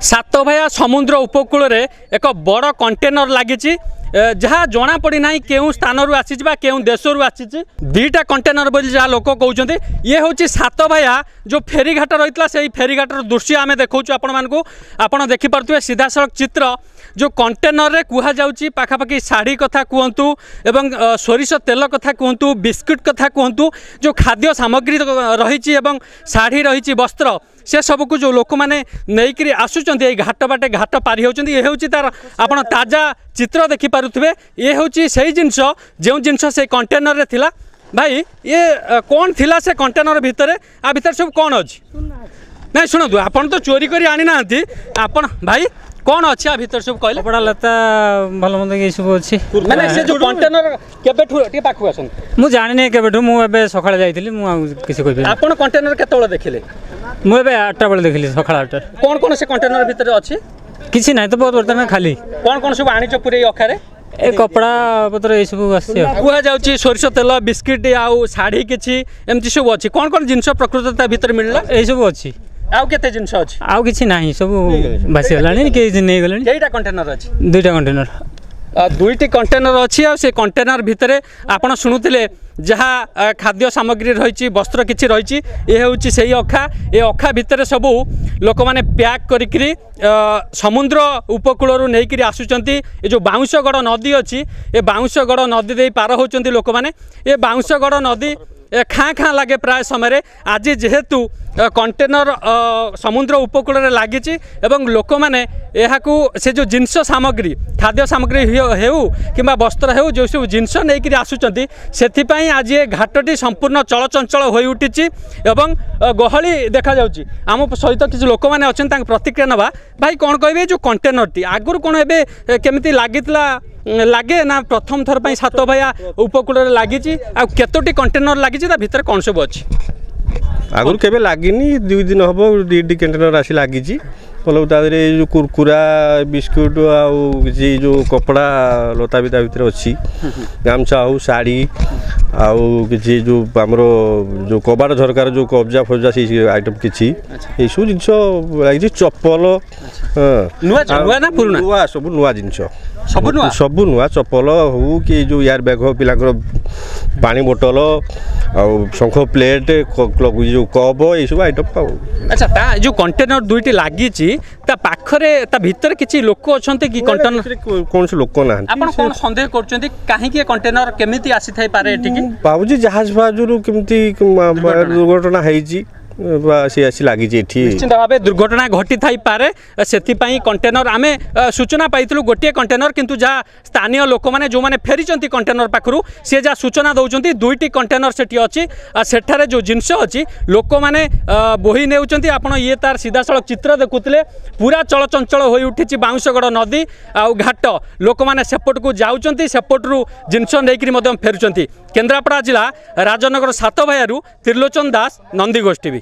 सातभाया समुद्र उपकूल रे एक बड़ कंटेनर लगी जहाँ जना पड़ी ना केउ स्थान आसी केउ देश आसी दीटा कंटेनर बोली जहाँ लोक कहते ये हूँ सातभाया जो फेरीघाट रही से फेरीघाटर दृश्य आम देखा आपण देखिपे सीधा सड़क चित्र जो कंटेनर रे कुहा जाउची पाखापाखि साड़ी कथा कहतु एवं सोरिष तेल कथा कहतु बिस्कुट कथा कहतु जो खाद्य सामग्री रही साड़ी रही वस्त्र से सबको जो लोक मैंने नहीं आसुच्च घाट बाटे घाट पारी होती ये हूँ तार आप ताजा चित्र देखिपे ये हूँ से जिनस जो जिनस से कंटेनर रे थिला भाई ये कौन थिला से कंटेनर भितर आ भितर सब कौन अच्छी नहीं शुणु आपन तो चोरी करी आनी ना आपन भाई कौन अच्छी आ भितर सब कहले कपड़ा लता भल मंद ये सब अच्छी माने से जो कंटेनर केबेठु टी पाखु आसन मु जानि नै केबेठु मु एबे सखाळे जाईतिली मु किसी कहबे आपन कंटेनर केतोळे देखिले मु एबे 8टा बेले देखिली सखाळे 8टा कौन कौन से कंटेनर भितर अच्छी किसी नहीं तो बहुत बर्तन खाली कौन कौन सब आनी चपुरे अखारे ए कपड़ा पत्र ये सब आसी कुहा जाउची सोरिष तेल बिस्किट आउ साड़ी किछि एमति सब अच्छी कौन कौन जिंस प्रकृतता भितर मिलला ए सब अच्छी आउ केते जिंस अच्छी आउ किछि नाही सब भासी गलानी के दिन नै गलानी केइटा कंटेनर अच्छी दुईटा कंटेनर दुईटी कंटेनर अच्छी आ से कंटेनर भितर आपण शुणुतिले जहाँ खाद्य सामग्री रही वस्त्र किसी रही ये हूँ से अखा ये अखा भितर सबू लोक मैंने पैक करी समुद्र उपकूल नहीं आसुंच ये जो बाउंशगढ़ नदी अच्छी ये बाउंशगढ़ नदी दे पार होती लोक मैंने ये बाउंशगढ़ नदी खाँ खाँ लगे प्राय समय आज जेहेतु कंटेनर समुद्र उपकूल लगी लोक मैंने से जो जिनस सामग्री खाद्य सामग्री हेउ कि वस्त्र हेउ जो सब जिनस नहीं आसुंच से आज ये घाटटी संपूर्ण चलचंचल हो उठी एवं गहली देखा जाउची आम सहित किसी लोक मैंने अच्छा प्रतिक्रिया नवा भाई कौन कहे जो कंटेनर टी आगुरी कौन ए केमिति लागितला लगे ना प्रथम थर पर सातभाया उपकूल लगी केतोटी कंटेनर लगी भितर कौन सब अच्छी आगुरी केबे लागिनी 2 दिन हम डी कंटेनर आसी लगी मतलब जो कुरकुरा बिस्कुट आउ जो कपड़ा लता भी भितर अच्छी गामछा हो साड़ी आउ कि जो आमर जो कबाड़ झरकार जो कब्जा फब्जा से आइटम किसी ये सब जिनस लगी चप्पल नुआ सब नुआ जिनस सब नुआ चप्पल हो कि जो यार बैग हो पिला पानी बोतल आउ शंख प्लेट जो कप ये सब आइटम पाऊ अच्छा ता जो कंटेनर दुईटी लगी पाखरे ता भीतर किछि लोक अछंते कि कंटेनर कौन से लोक ना आपण कोन संदेह करछंती काहे कि कंटेनर केमिति आसी थाई पारे एठी कि बाबूजी जहाज बाजुरु केमिति दुर्घटना हेजी लगी निश्चित भाव दुर्घटना घटी थाई पारे से कंटेनर आम सूचना पाइलु गोटे कंटेनर किंतु जहाँ स्थानीय लोक मैंने जो मैंने फेरी कंटेनर पाखु सी जहाँ सूचना दौरान दुईटी कंटेनर से अच्छी सेठारे जो जिनस अच्छी लोक मैंने बोही नेउचंती आपण ये तार सीधा सड़क चित्र देखुले पूरा चलचंचल हो उठी बाउंशगढ़ नदी आउ घाट लोक मैंने सेपट को जाऊँच सेपटू जिनस नहीं फेरुंच केन्द्रापड़ा जिला राजनगर सातभायारू त्रिलोचन दास नंदीघोष टीवी।